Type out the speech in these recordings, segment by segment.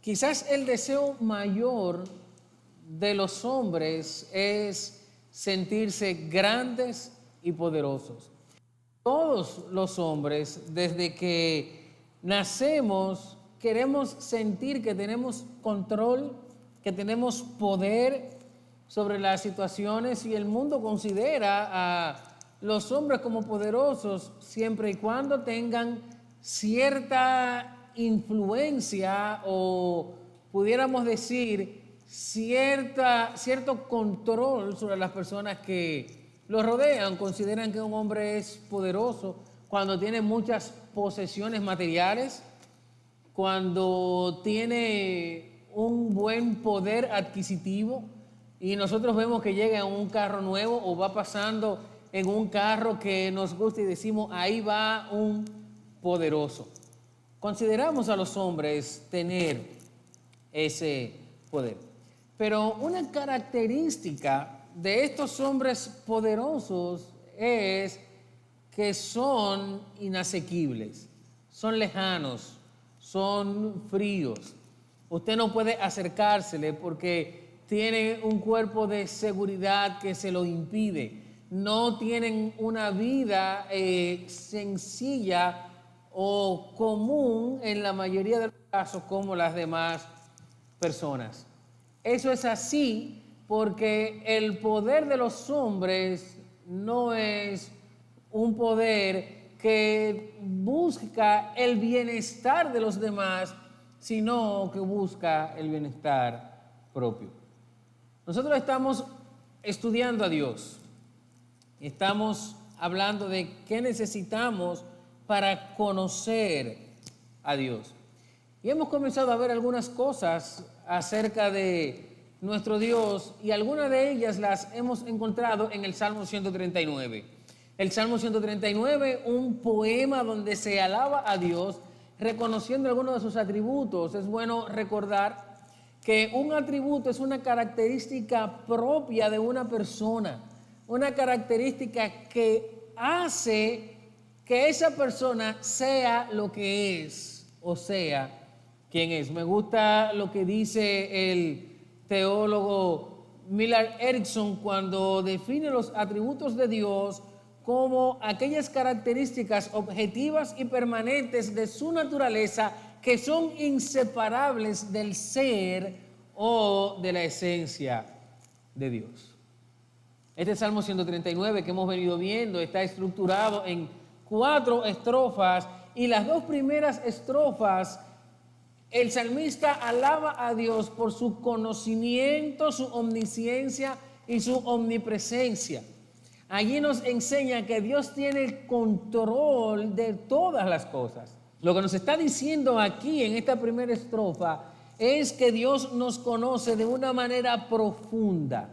Quizás el deseo mayor de los hombres es sentirse grandes y poderosos. Todos los hombres, desde que nacemos, queremos sentir que tenemos control, que tenemos poder sobre las situaciones, y el mundo considera a los hombres como poderosos siempre y cuando tengan cierta influencia, o pudiéramos decir cierto control sobre las personas que lo rodean. Consideran que un hombre es poderoso cuando tiene muchas posesiones materiales, cuando tiene un buen poder adquisitivo, y nosotros vemos que llega en un carro nuevo o va pasando en un carro que nos gusta y decimos, ahí va un poderoso. Consideramos a los hombres tener ese poder. Pero una característica de estos hombres poderosos es que son inasequibles, son lejanos, son fríos. Usted no puede acercársele porque tiene un cuerpo de seguridad que se lo impide. No tienen una vida sencilla o común en la mayoría de los casos como las demás personas. Eso es así porque el poder de los hombres no es un poder que busca el bienestar de los demás, sino que busca el bienestar propio. Nosotros estamos estudiando a Dios, estamos hablando de qué necesitamos para conocer a Dios. Y hemos comenzado a ver algunas cosas acerca de nuestro Dios, y algunas de ellas las hemos encontrado en el Salmo 139. El Salmo 139, un poema donde se alaba a Dios reconociendo algunos de sus atributos. Es bueno recordar que un atributo es una característica propia de una persona, una característica que hace que esa persona sea lo que es, o sea, quien es. Me gusta lo que dice el teólogo Millard Erickson cuando define los atributos de Dios como aquellas características objetivas y permanentes de su naturaleza que son inseparables del ser o de la esencia de Dios. Este Salmo 139 que hemos venido viendo está estructurado en 4 estrofas, y las 2 primeras estrofas el salmista alaba a Dios por su conocimiento, su omnisciencia y su omnipresencia. Allí nos enseña que Dios tiene el control de todas las cosas. Lo que nos está diciendo aquí en esta primera estrofa es que Dios nos conoce de una manera profunda.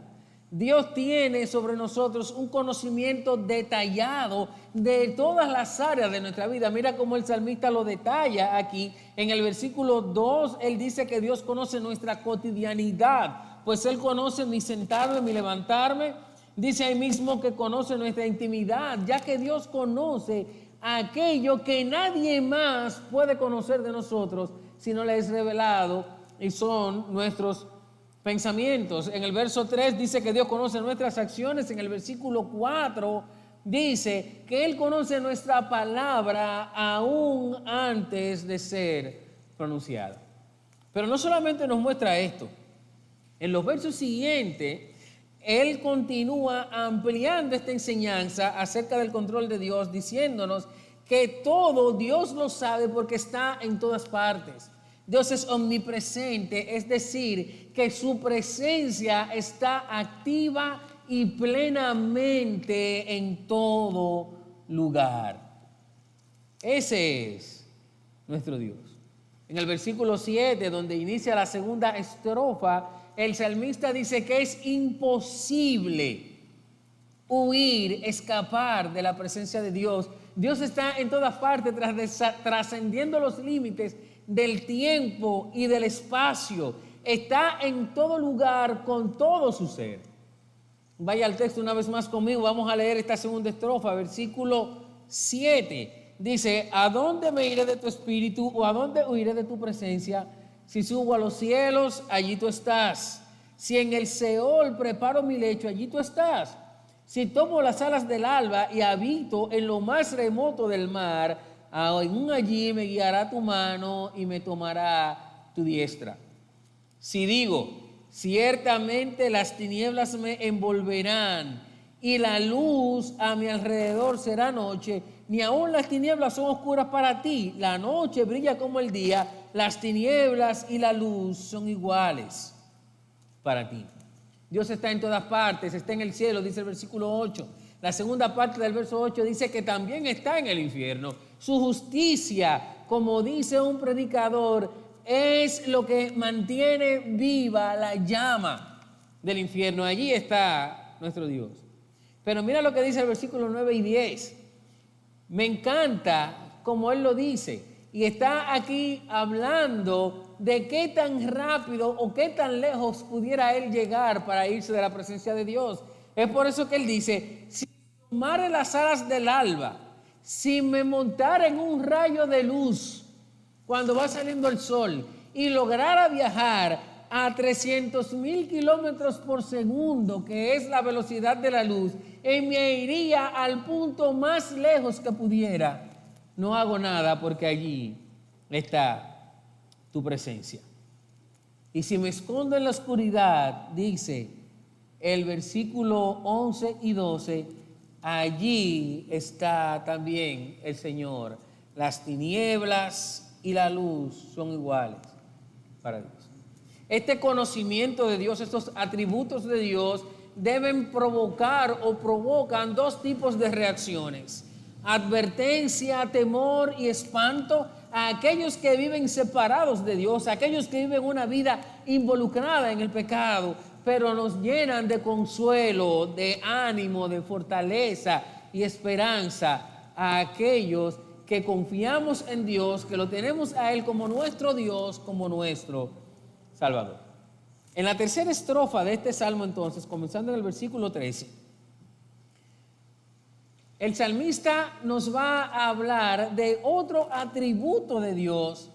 Dios tiene sobre nosotros un conocimiento detallado de todas las áreas de nuestra vida. Mira cómo el salmista lo detalla aquí. En el versículo 2, él dice que Dios conoce nuestra cotidianidad, pues Él conoce mi sentarme, mi levantarme. Dice ahí mismo que conoce nuestra intimidad, ya que Dios conoce aquello que nadie más puede conocer de nosotros si no le es revelado, y son nuestros pensamientos. En el verso 3 dice que Dios conoce nuestras acciones. En el versículo 4 dice que Él conoce nuestra palabra aún antes de ser pronunciada. Pero no solamente nos muestra esto. En los versos siguientes, Él continúa ampliando esta enseñanza acerca del control de Dios, diciéndonos que todo Dios lo sabe porque está en todas partes. Dios es omnipresente, es decir, que su presencia está activa y plenamente en todo lugar. Ese es nuestro Dios. En el versículo 7, donde inicia la segunda estrofa, el salmista dice que es imposible huir, escapar de la presencia de Dios. Dios está en todas partes, trascendiendo los límites del tiempo y del espacio. Está en todo lugar con todo su ser. Vaya al texto una vez más conmigo. Vamos a leer esta segunda estrofa, versículo 7. Dice: ¿a dónde me iré de tu espíritu, o a dónde huiré de tu presencia? Si subo a los cielos, allí tú estás. Si en el Seol preparo mi lecho, allí tú estás. Si tomo las alas del alba y habito en lo más remoto del mar, aún allí me guiará tu mano y me tomará tu diestra. Si digo, ciertamente las tinieblas me envolverán y la luz a mi alrededor será noche, ni aun las tinieblas son oscuras para ti. La noche brilla como el día, las tinieblas y la luz son iguales para ti. Dios está en todas partes, está en el cielo, dice el versículo 8. La segunda parte del verso 8 dice que también está en el infierno. Su justicia, como dice un predicador, es lo que mantiene viva la llama del infierno. Allí está nuestro Dios. Pero mira lo que dice el versículo 9 y 10. Me encanta como él lo dice. Y está aquí hablando de qué tan rápido o qué tan lejos pudiera él llegar para irse de la presencia de Dios. Es por eso que él dice, si tomare las alas del alba, si me montara en un rayo de luz cuando va saliendo el sol y lograra viajar a 300,000 kilómetros por segundo, que es la velocidad de la luz, y me iría al punto más lejos que pudiera, no hago nada porque allí está tu presencia. Y si me escondo en la oscuridad, dice el versículo 11 y 12, allí está también el Señor. Las tinieblas y la luz son iguales para Dios. Este conocimiento de Dios, estos atributos de Dios, deben provocar o provocan dos tipos de reacciones: advertencia, temor y espanto a aquellos que viven separados de Dios, a aquellos que viven una vida involucrada en el pecado, pero nos llenan de consuelo, de ánimo, de fortaleza y esperanza a aquellos que confiamos en Dios, que lo tenemos a Él como nuestro Dios, como nuestro Salvador. En la tercera estrofa de este salmo, entonces, comenzando en el versículo 13, el salmista nos va a hablar de otro atributo de Dios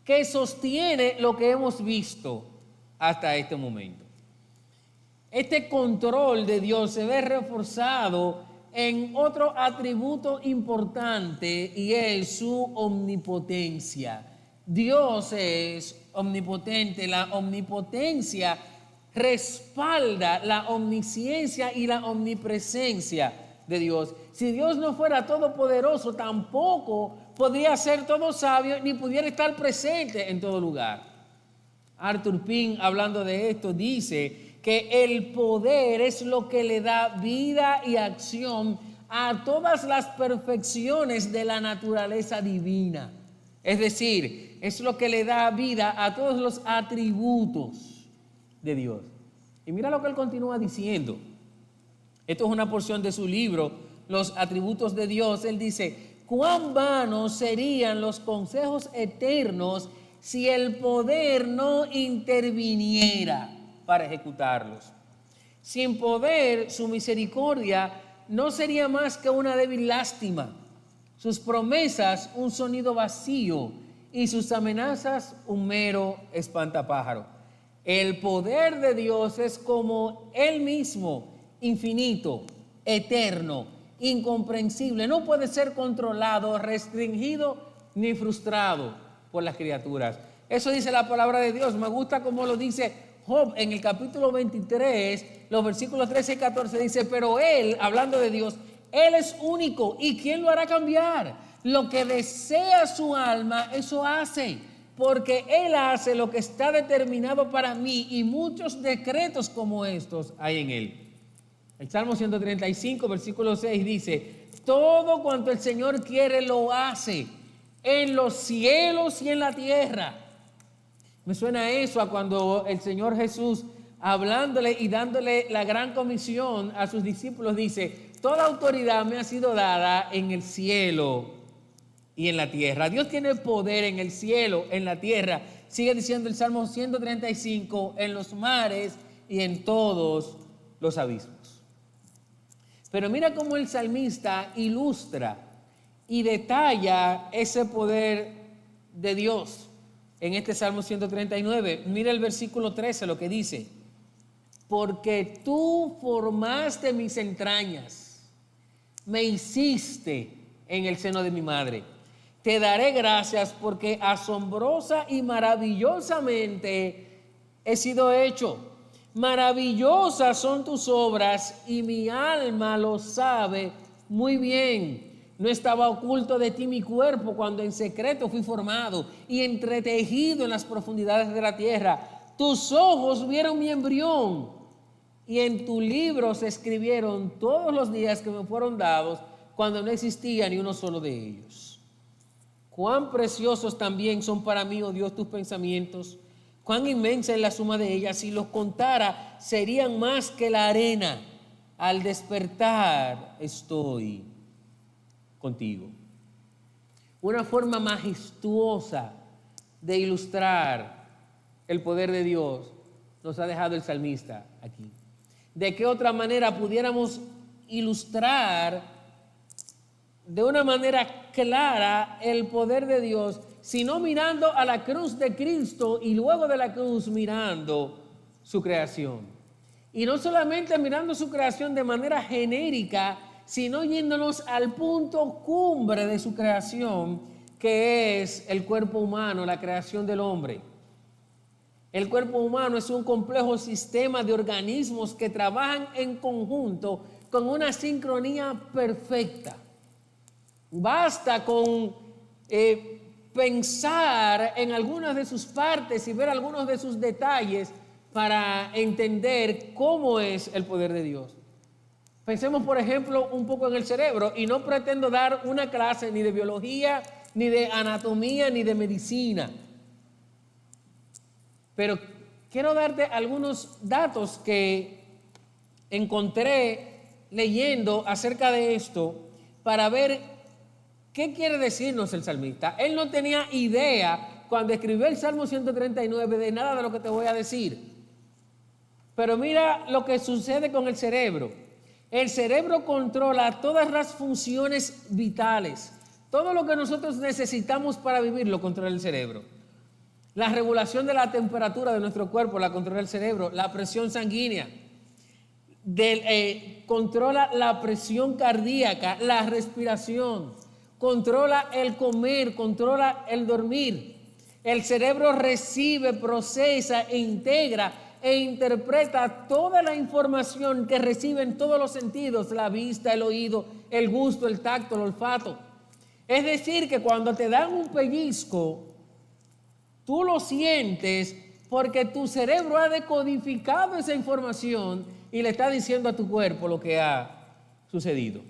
que sostiene lo que hemos visto hasta este momento. Este control de Dios se ve reforzado en otro atributo importante y es su omnipotencia. Dios es omnipotente. La omnipotencia respalda la omnisciencia y la omnipresencia de Dios. Si Dios no fuera todopoderoso, tampoco podría ser todo sabio ni pudiera estar presente en todo lugar. Arthur Pym, hablando de esto, dice que el poder es lo que le da vida y acción a todas las perfecciones de la naturaleza divina. Es decir, es lo que le da vida a todos los atributos de Dios. Y mira lo que él continúa diciendo. Esto es una porción de su libro, Los atributos de Dios. Él dice, cuán vanos serían los consejos eternos si el poder no interviniera para ejecutarlos. Sin poder, su misericordia no sería más que una débil lástima, sus promesas un sonido vacío y sus amenazas un mero espantapájaro. El poder de Dios es como Él mismo, infinito, eterno, incomprensible. No puede ser controlado, restringido ni frustrado por las criaturas. Eso dice la palabra de Dios. Me gusta como lo dice Job en el capítulo 23, los versículos 13 y 14. Dice, pero Él, hablando de Dios, Él es único. ¿Y quién lo hará cambiar? Lo que desea su alma, eso hace. Porque Él hace lo que está determinado para mí y muchos decretos como estos hay en Él. El Salmo 135, versículo 6 dice, todo cuanto el Señor quiere lo hace en los cielos y en la tierra. Me suena eso a cuando el Señor Jesús, hablándole y dándole la gran comisión a sus discípulos, dice, toda autoridad me ha sido dada en el cielo y en la tierra. Dios tiene poder en el cielo, en la tierra. Sigue diciendo el Salmo 135, en los mares y en todos los abismos. Pero mira cómo el salmista ilustra y detalla ese poder de Dios. en este Salmo 139. Mira el versículo 13, lo que dice: porque tú formaste mis entrañas, me hiciste en el seno de mi madre. Te daré gracias porque asombrosa y maravillosamente he sido hecho. Maravillosas son tus obras y mi alma lo sabe muy bien. No estaba oculto de ti mi cuerpo cuando en secreto fui formado y entretejido en las profundidades de la tierra. Tus ojos vieron mi embrión y en tu libro se escribieron todos los días que me fueron dados cuando no existía ni uno solo de ellos. Cuán preciosos también son para mí, oh Dios, tus pensamientos. Cuán inmensa es la suma de ellas. Si los contara, serían más que la arena. Al despertar estoy contigo. Una forma majestuosa de ilustrar el poder de Dios nos ha dejado el salmista aquí. ¿De qué otra manera pudiéramos ilustrar de una manera clara el poder de Dios, sino mirando a la cruz de Cristo y luego de la cruz mirando su creación? Y no solamente mirando su creación de manera genérica, sino yéndonos al punto cumbre de su creación, que es el cuerpo humano, la creación del hombre. El cuerpo humano es un complejo sistema de organismos que trabajan en conjunto con una sincronía perfecta. Basta con pensar en algunas de sus partes y ver algunos de sus detalles para entender cómo es el poder de Dios. Pensemos, por ejemplo, un poco en el cerebro, y no pretendo dar una clase ni de biología, ni de anatomía, ni de medicina. Pero quiero darte algunos datos que encontré leyendo acerca de esto para ver ¿qué quiere decirnos el salmista? Él no tenía idea cuando escribió el Salmo 139 de nada de lo que te voy a decir. Pero mira lo que sucede con el cerebro. El cerebro controla todas las funciones vitales. Todo lo que nosotros necesitamos para vivir lo controla el cerebro. La regulación de la temperatura de nuestro cuerpo la controla el cerebro. La presión sanguínea. Controla la presión cardíaca, la respiración. Controla el comer, controla el dormir. El cerebro recibe, procesa e integra e interpreta toda la información que reciben todos los sentidos: la vista, el oído, el gusto, el tacto, el olfato. Es decir, que cuando te dan un pellizco, tú lo sientes porque tu cerebro ha decodificado esa información y le está diciendo a tu cuerpo lo que ha sucedido.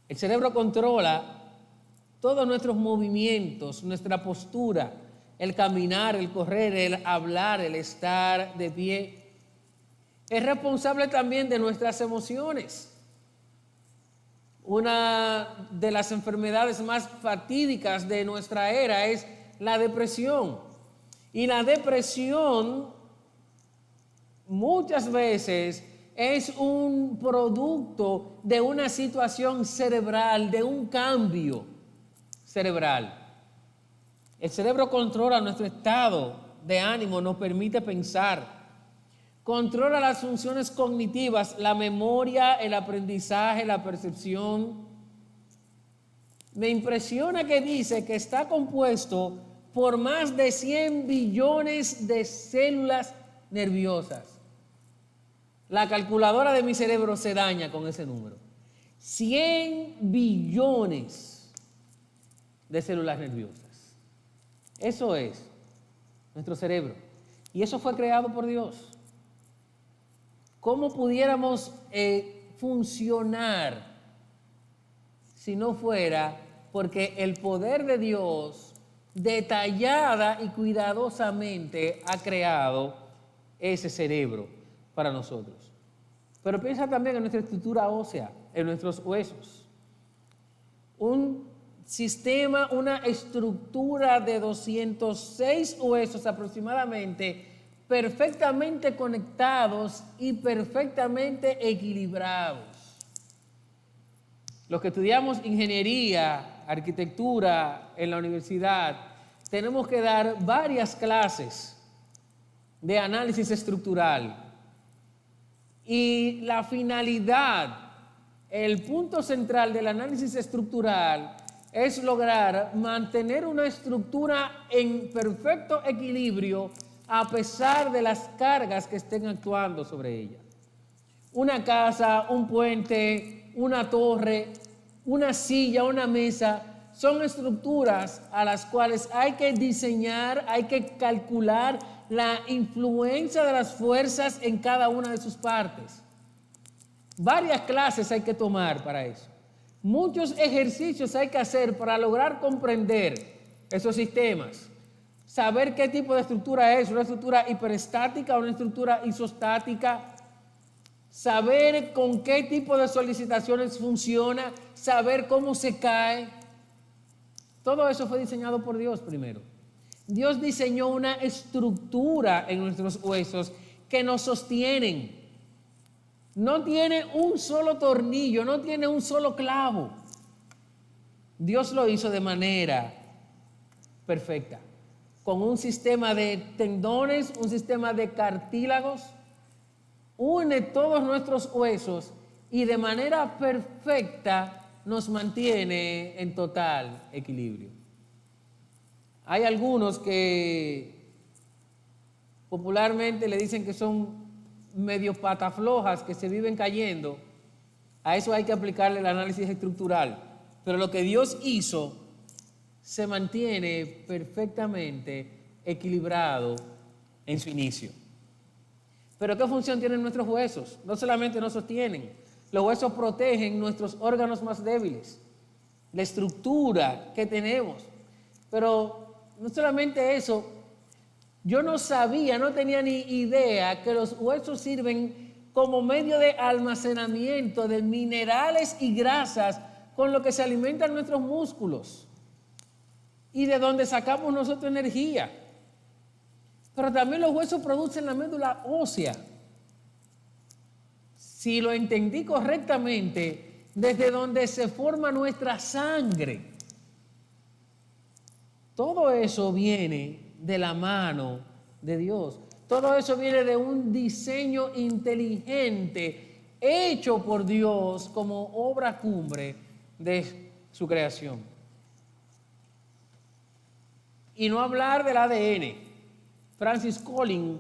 El cerebro controla todos nuestros movimientos, nuestra postura, el caminar, el correr, el hablar, el estar de pie. Es responsable también de nuestras emociones. Una de las enfermedades más fatídicas de nuestra era es la depresión. Y la depresión muchas veces es un producto de una situación cerebral, de un cambio cerebral. El cerebro controla nuestro estado de ánimo, nos permite pensar, controla las funciones cognitivas, la memoria, el aprendizaje, la percepción. Me impresiona que dice que está compuesto por más de 100 billones de células nerviosas. La calculadora de mi cerebro se daña con ese número. 100 billones de células nerviosas. Eso es nuestro cerebro. Y eso fue creado por Dios. ¿Cómo pudiéramos funcionar si no fuera porque el poder de Dios detallada y cuidadosamente ha creado ese cerebro para nosotros? Pero piensa también en nuestra estructura ósea, en nuestros huesos. Un sistema, una estructura de 206 huesos aproximadamente, perfectamente conectados y perfectamente equilibrados. Los que estudiamos ingeniería, arquitectura en la universidad, tenemos que dar varias clases de análisis estructural. Y la finalidad, el punto central del análisis estructural es lograr mantener una estructura en perfecto equilibrio a pesar de las cargas que estén actuando sobre ella. Una casa, un puente, una torre, una silla, una mesa, son estructuras a las cuales hay que diseñar, hay que calcular la influencia de las fuerzas en cada una de sus partes. Varias clases hay que tomar para eso. Muchos ejercicios hay que hacer para lograr comprender esos sistemas. Saber qué tipo de estructura es, una estructura hiperestática o una estructura isostática. Saber con qué tipo de solicitaciones funciona, saber cómo se cae. Todo eso fue diseñado por Dios primero. Dios diseñó una estructura en nuestros huesos que nos sostienen. No tiene un solo tornillo, no tiene un solo clavo. Dios lo hizo de manera perfecta, con un sistema de tendones, un sistema de cartílagos. Une todos nuestros huesos y de manera perfecta nos mantiene en total equilibrio. Hay algunos que popularmente le dicen que son medio pataflojas, que se viven cayendo. A eso hay que aplicarle el análisis estructural. Pero lo que Dios hizo se mantiene perfectamente equilibrado en su inicio. Pero ¿qué función tienen nuestros huesos? No solamente nos sostienen, los huesos protegen nuestros órganos más débiles, la estructura que tenemos. Pero no solamente eso, yo no sabía, no tenía ni idea que los huesos sirven como medio de almacenamiento de minerales y grasas con lo que se alimentan nuestros músculos y de donde sacamos nosotros energía. Pero también los huesos producen la médula ósea. Si lo entendí correctamente, desde donde se forma nuestra sangre. Todo eso viene de la mano de Dios. Todo eso viene de un diseño inteligente hecho por Dios como obra cumbre de su creación. Y no hablar del ADN. Francis Collins,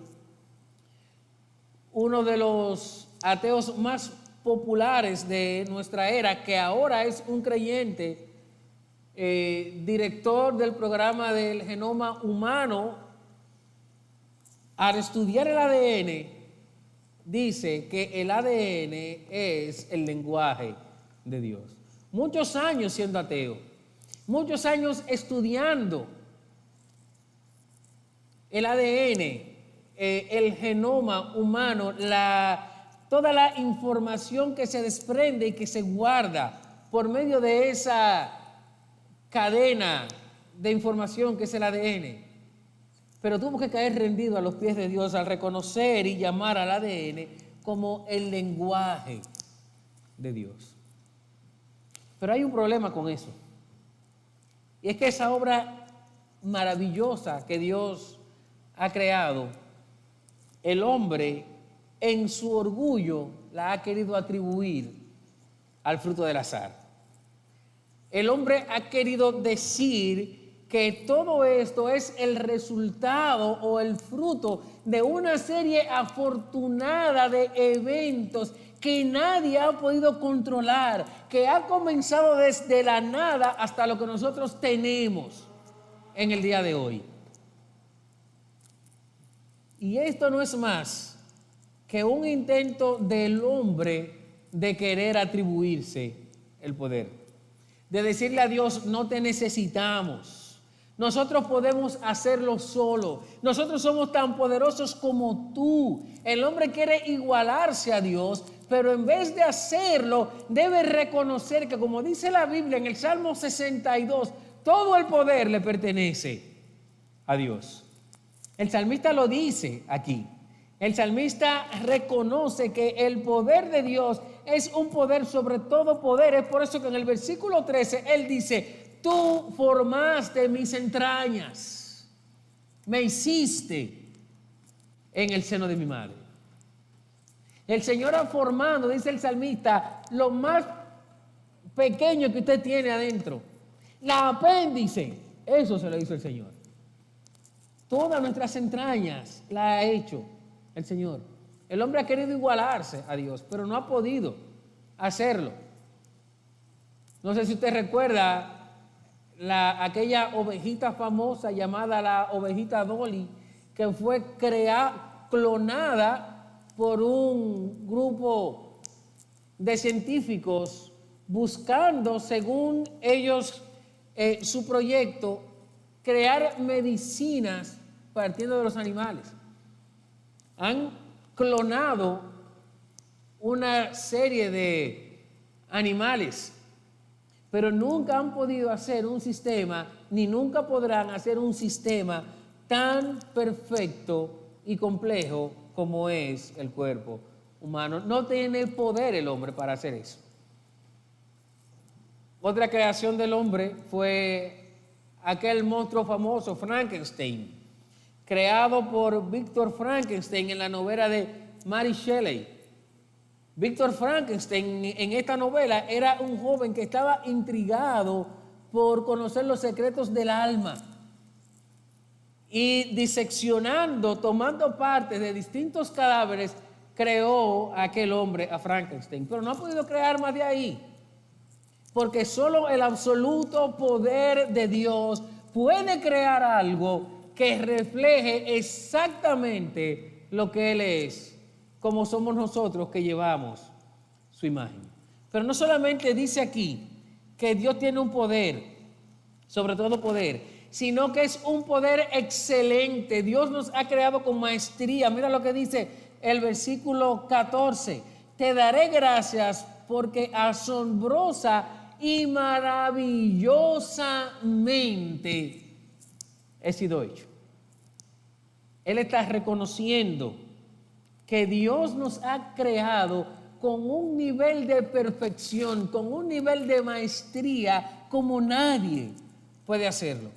uno de los ateos más populares de nuestra era, que ahora es un creyente, director del programa del genoma humano, al estudiar el ADN, dice que el ADN es el lenguaje de Dios. Muchos años siendo ateo, muchos años estudiando el ADN, el genoma humano, toda la información que se desprende y que se guarda por medio de esa cadena de información que es el ADN. Pero tuvo que caer rendido a los pies de Dios al reconocer y llamar al ADN como el lenguaje de Dios. Pero hay un problema con eso. Y es que esa obra maravillosa que Dios ha creado, el hombre en su orgullo la ha querido atribuir al fruto del azar. El hombre ha querido decir que todo esto es el resultado o el fruto de una serie afortunada de eventos que nadie ha podido controlar, que ha comenzado desde la nada hasta lo que nosotros tenemos en el día de hoy. Y esto no es más que un intento del hombre de querer atribuirse el poder, de decirle a Dios: no te necesitamos, nosotros podemos hacerlo solo, nosotros somos tan poderosos como tú. El hombre quiere igualarse a Dios, pero en vez de hacerlo, debe reconocer que, como dice la Biblia en el Salmo 62, todo el poder le pertenece a Dios. El salmista lo dice aquí. El salmista reconoce que el poder de Dios es un poder sobre todo poder. Es por eso que en el versículo 13 él dice: tú formaste mis entrañas, me hiciste en el seno de mi madre. El Señor ha formado, dice el salmista, lo más pequeño que usted tiene adentro. La apéndice, eso se lo hizo el Señor. Todas nuestras entrañas la ha hecho el Señor. El hombre ha querido igualarse a Dios, pero no ha podido hacerlo. No sé si usted recuerda aquella ovejita famosa llamada la ovejita Dolly, que fue clonada por un grupo de científicos buscando, según ellos, su proyecto, crear medicinas partiendo de los animales. Han clonado una serie de animales, pero nunca han podido hacer un sistema, ni nunca podrán hacer un sistema tan perfecto y complejo como es el cuerpo humano. No tiene el poder el hombre para hacer eso. Otra creación del hombre fue aquel monstruo famoso, Frankenstein, creado por Víctor Frankenstein en la novela de Mary Shelley. Víctor Frankenstein en esta novela era un joven que estaba intrigado por conocer los secretos del alma y diseccionando, tomando partes de distintos cadáveres, creó a aquel hombre, a Frankenstein. Pero no ha podido crear más de ahí, porque solo el absoluto poder de Dios puede crear algo que refleje exactamente lo que Él es, como somos nosotros que llevamos su imagen. Pero no solamente dice aquí que Dios tiene un poder, sobre todo poder, sino que es un poder excelente. Dios nos ha creado con maestría. Mira lo que dice el versículo 14. Te daré gracias porque asombrosa y maravillosamente he sido hecho. Él está reconociendo que Dios nos ha creado con un nivel de perfección, con un nivel de maestría como nadie puede hacerlo.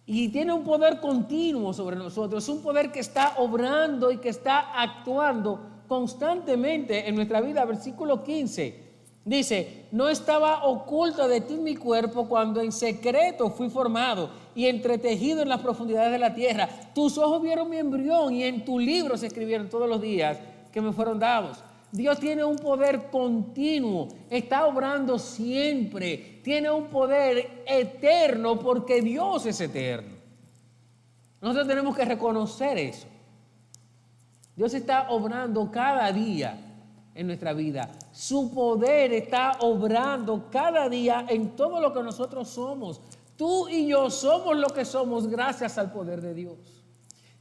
Y tiene un poder continuo sobre nosotros, es un poder que está obrando y que está actuando constantemente en nuestra vida. Versículo 15 dice, no estaba oculto de ti mi cuerpo cuando en secreto fui formado y entretejido en las profundidades de la tierra. Tus ojos vieron mi embrión y en tu libro se escribieron todos los días que me fueron dados. Dios tiene un poder continuo, está obrando siempre, tiene un poder eterno porque Dios es eterno. Nosotros tenemos que reconocer eso. Dios está obrando cada día en nuestra vida. Su poder está obrando cada día en todo lo que nosotros somos. Tú y yo somos lo que somos gracias al poder de Dios.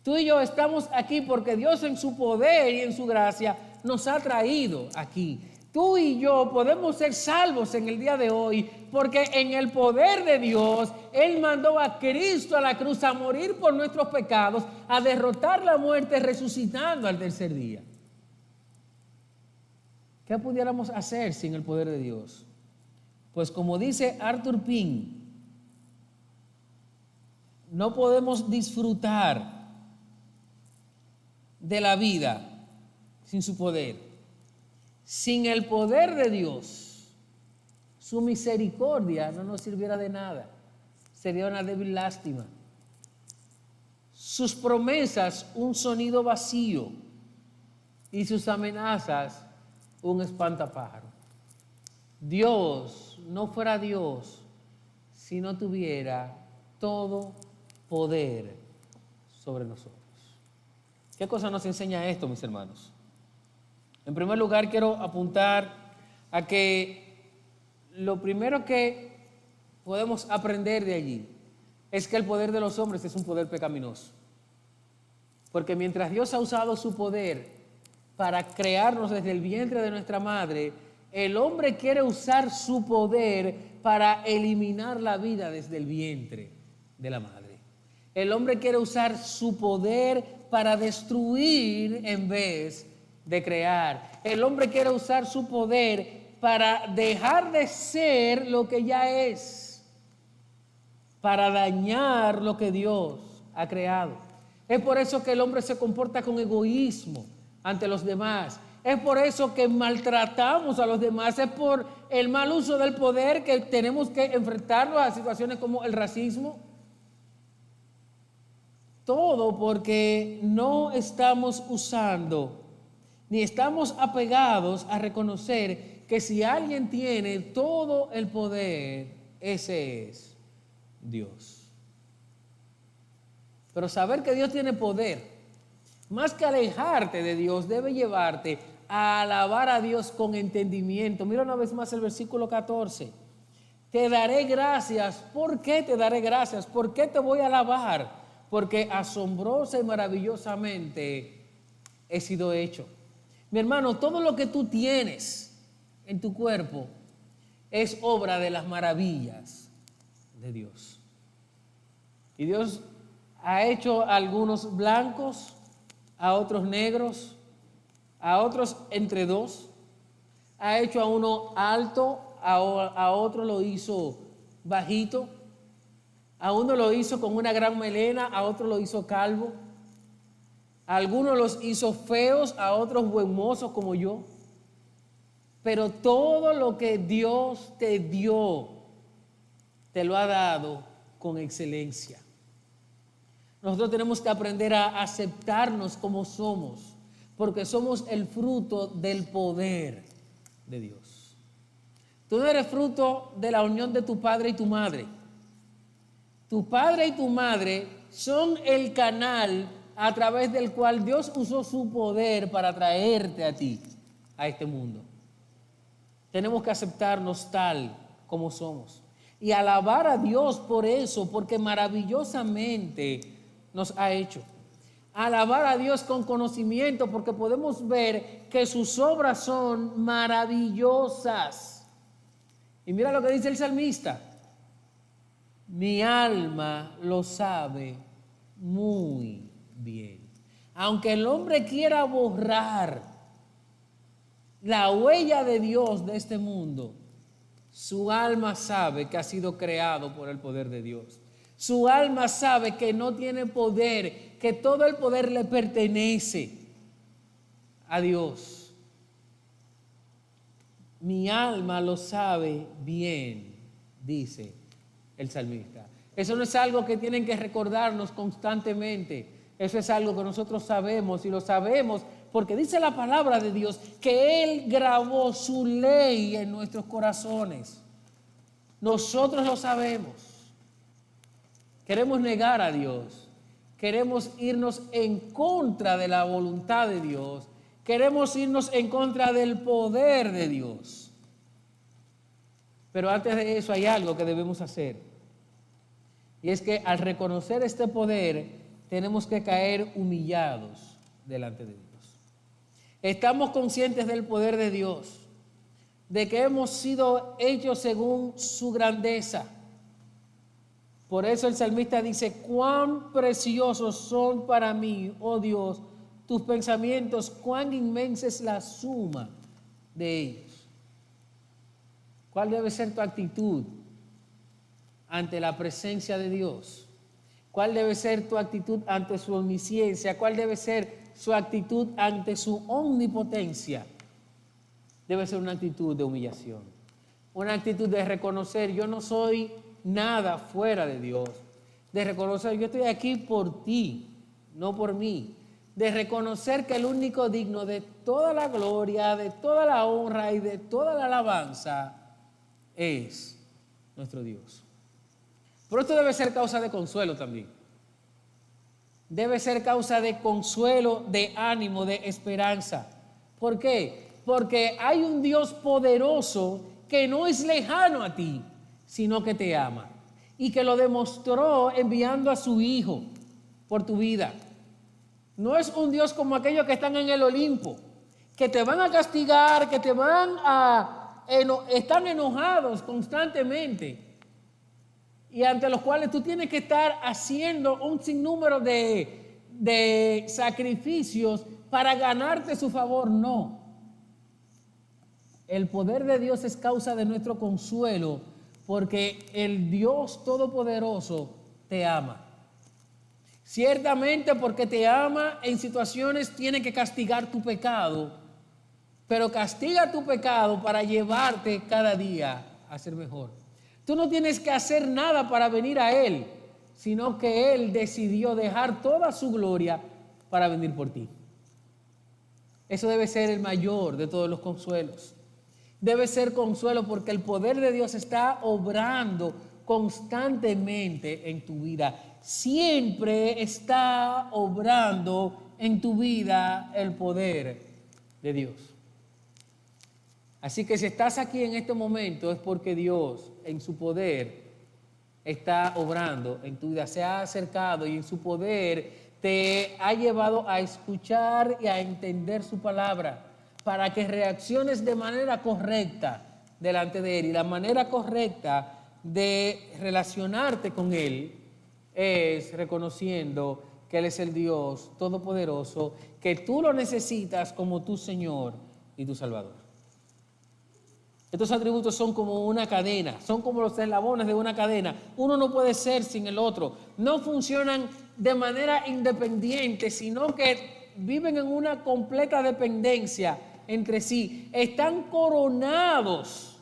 Tú y yo estamos aquí porque Dios en su poder y en su gracia nos ha traído aquí. Tú y yo podemos ser salvos en el día de hoy porque en el poder de Dios Él mandó a Cristo a la cruz a morir por nuestros pecados, a derrotar la muerte resucitando al tercer día. ¿Qué pudiéramos hacer sin el poder de Dios? Pues como dice Arthur Pink, no podemos disfrutar de la vida sin su poder. Sin el poder de Dios, su misericordia no nos sirviera de nada. Sería una débil lástima. Sus promesas, un sonido vacío. Y sus amenazas, un espantapájaro. Dios no fuera Dios si no tuviera todo poder sobre nosotros. ¿Qué cosa nos enseña esto, mis hermanos? En primer lugar, quiero apuntar a que lo primero que podemos aprender de allí es que el poder de los hombres es un poder pecaminoso. Porque mientras Dios ha usado su poder para crearnos desde el vientre de nuestra madre, el hombre quiere usar su poder para eliminar la vida desde el vientre de la madre. El hombre quiere usar su poder para destruir en vez de crear. El hombre quiere usar su poder para dejar de ser lo que ya es. para dañar lo que Dios ha creado. Es por eso que el hombre se comporta con egoísmo ante los demás. Es por eso que maltratamos a los demás. Es por el mal uso del poder que tenemos que enfrentarnos a situaciones como el racismo. Todo porque no estamos usando ni estamos apegados a reconocer que si alguien tiene todo el poder, ese es Dios. Pero saber que Dios tiene poder, más que alejarte de Dios, debe llevarte a alabar a Dios con entendimiento. Mira una vez más el versículo 14. Te daré gracias. ¿Por qué te daré gracias? ¿Por qué te voy a alabar? Porque asombrosa y maravillosamente he sido hecho. Mi hermano, todo lo que tú tienes en tu cuerpo es obra de las maravillas de Dios. Y Dios ha hecho a algunos blancos, a otros negros, a otros entre dos. Ha hecho a uno alto, a otro lo hizo bajito. A uno lo hizo con una gran melena, a otro lo hizo calvo. A algunos los hizo feos, a otros buen mozos como yo. Pero todo lo que Dios te dio, te lo ha dado con excelencia. Nosotros tenemos que aprender a aceptarnos como somos, porque somos el fruto del poder de Dios. Tú no eres fruto de la unión de tu padre y tu madre. Tu padre y tu madre son el canal a través del cual Dios usó su poder para traerte a ti, a este mundo. Tenemos que aceptarnos tal como somos y alabar a Dios por eso, porque maravillosamente nos ha hecho. Alabar a Dios con conocimiento, porque podemos ver que sus obras son maravillosas. Y mira lo que dice el salmista: mi alma lo sabe muy bien. Aunque el hombre quiera borrar la huella de Dios de este mundo, su alma sabe que ha sido creado por el poder de Dios. Su alma sabe que no tiene poder, que todo el poder le pertenece a Dios. Mi alma lo sabe bien, dice el salmista. Eso no es algo que tienen que recordarnos constantemente. Eso es algo que nosotros sabemos, y lo sabemos porque dice la palabra de Dios que Él grabó su ley en nuestros corazones. Nosotros lo sabemos. Queremos negar a Dios. Queremos irnos en contra de la voluntad de Dios. Queremos irnos en contra del poder de Dios. Pero antes de eso hay algo que debemos hacer. Y es que al reconocer este poder, tenemos que caer humillados delante de Dios. Estamos conscientes del poder de Dios, de que hemos sido hechos según su grandeza. Por eso el salmista dice: cuán preciosos son para mí, oh Dios, tus pensamientos, cuán inmensa es la suma de ellos. ¿Cuál debe ser tu actitud ante la presencia de Dios? ¿Cuál debe ser tu actitud ante su omnisciencia? ¿Cuál debe ser su actitud ante su omnipotencia? Debe ser una actitud de humillación, una actitud de reconocer: yo no soy nada fuera de Dios, de reconocer: yo estoy aquí por ti, no por mí, de reconocer que el único digno de toda la gloria, de toda la honra y de toda la alabanza es nuestro Dios. Pero esto debe ser causa de consuelo también. Debe ser causa de consuelo, de ánimo, de esperanza. ¿Por qué? Porque hay un Dios poderoso que no es lejano a ti, sino que te ama. Y que lo demostró enviando a su Hijo por tu vida. No es un Dios como aquellos que están en el Olimpo, que te van a castigar, que te van están enojados constantemente, y ante los cuales tú tienes que estar haciendo un sinnúmero de sacrificios para ganarte su favor. No. El poder de Dios es causa de nuestro consuelo, porque el Dios Todopoderoso te ama. Ciertamente porque te ama, en situaciones tiene que castigar tu pecado, pero castiga tu pecado para llevarte cada día a ser mejor. Tú no tienes que hacer nada para venir a Él, sino que Él decidió dejar toda su gloria para venir por ti. Eso debe ser el mayor de todos los consuelos. Debe ser consuelo porque el poder de Dios está obrando constantemente en tu vida. Siempre está obrando en tu vida el poder de Dios. Así que si estás aquí en este momento es porque Dios en su poder está obrando en tu vida. Se ha acercado y en su poder te ha llevado a escuchar y a entender su palabra para que reacciones de manera correcta delante de Él. Y la manera correcta de relacionarte con Él es reconociendo que Él es el Dios Todopoderoso, que tú lo necesitas como tu Señor y tu Salvador. Estos atributos son como una cadena, son como los eslabones de una cadena. Uno no puede ser sin el otro. No funcionan de manera independiente, sino que viven en una completa dependencia entre sí. Están coronados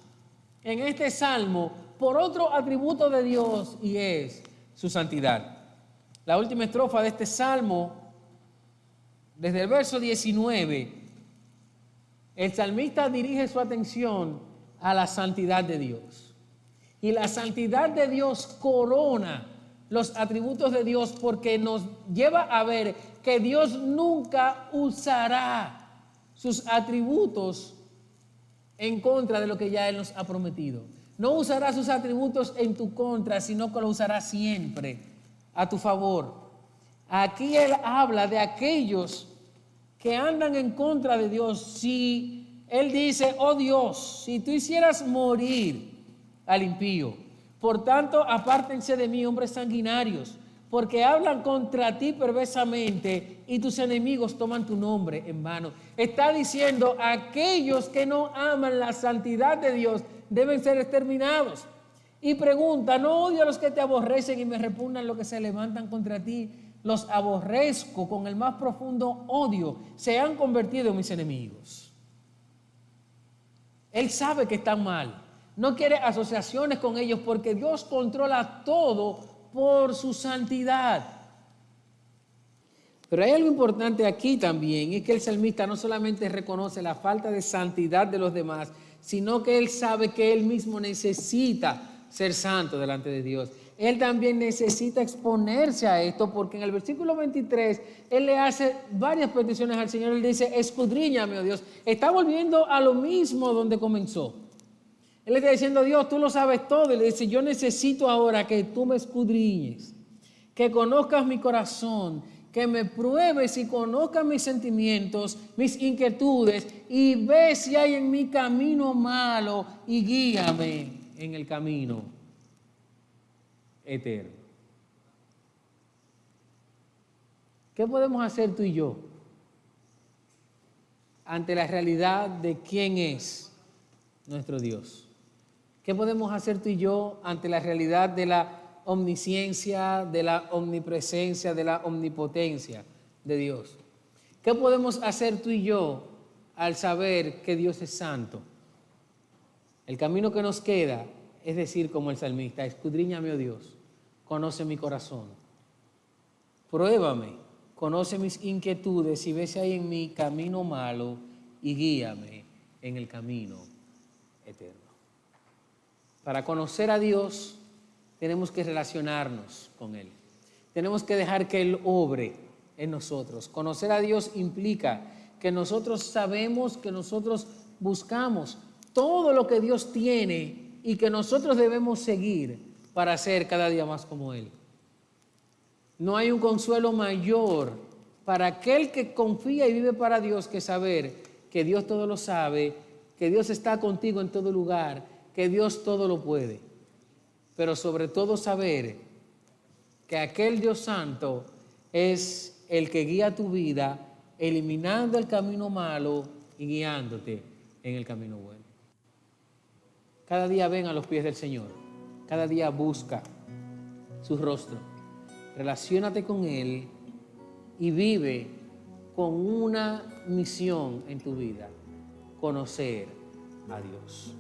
en este salmo por otro atributo de Dios y es su santidad. La última estrofa de este salmo, desde el verso 19, el salmista dirige su atención a la santidad de Dios. Y la santidad de Dios corona los atributos de Dios porque nos lleva a ver que Dios nunca usará sus atributos en contra de lo que ya Él nos ha prometido. No usará sus atributos en tu contra, sino que lo usará siempre a tu favor. Aquí Él habla de aquellos que andan en contra de Dios. Si Él dice, oh Dios, si tú hicieras morir al impío, por tanto, apártense de mí, hombres sanguinarios, porque hablan contra ti perversamente y tus enemigos toman tu nombre en vano. Está diciendo, aquellos que no aman la santidad de Dios deben ser exterminados. Y pregunta, no odio a los que te aborrecen y me repugnan los que se levantan contra ti. Los aborrezco con el más profundo odio. Se han convertido en mis enemigos. Él sabe que están mal. No quiere asociaciones con ellos porque Dios controla todo por su santidad. Pero hay algo importante aquí también, es que el salmista no solamente reconoce la falta de santidad de los demás, sino que él sabe que él mismo necesita ser santo delante de Dios. Él también necesita exponerse a esto porque en el versículo 23 él le hace varias peticiones al Señor. Él dice, escudriñame, oh Dios. Está volviendo a lo mismo donde comenzó. Él le está diciendo, Dios, tú lo sabes todo. Y le dice, yo necesito ahora que tú me escudriñes, que conozcas mi corazón, que me pruebes y conozcas mis sentimientos, mis inquietudes, y ve si hay en mi camino malo y guíame en el camino eterno. ¿Qué podemos hacer tú y yo ante la realidad de quién es nuestro Dios? ¿Qué podemos hacer tú y yo ante la realidad de la omnisciencia, de la omnipresencia, de la omnipotencia de Dios? ¿Qué podemos hacer tú y yo al saber que Dios es santo? El camino que nos queda es decir, como el salmista, escudriñame, oh Dios, conoce mi corazón, pruébame, conoce mis inquietudes y ve si hay en mí camino malo y guíame en el camino eterno. Para conocer a Dios tenemos que relacionarnos con Él. Tenemos que dejar que Él obre en nosotros. Conocer a Dios implica que nosotros sabemos, que nosotros buscamos todo lo que Dios tiene y que nosotros debemos seguir para ser cada día más como Él. No hay un consuelo mayor para aquel que confía y vive para Dios que saber que Dios todo lo sabe, que Dios está contigo en todo lugar, que Dios todo lo puede. Pero sobre todo saber que aquel Dios santo es el que guía tu vida, eliminando el camino malo y guiándote en el camino bueno. Cada día ven a los pies del Señor. Cada día busca su rostro. Relaciónate con Él y vive con una misión en tu vida: conocer a Dios.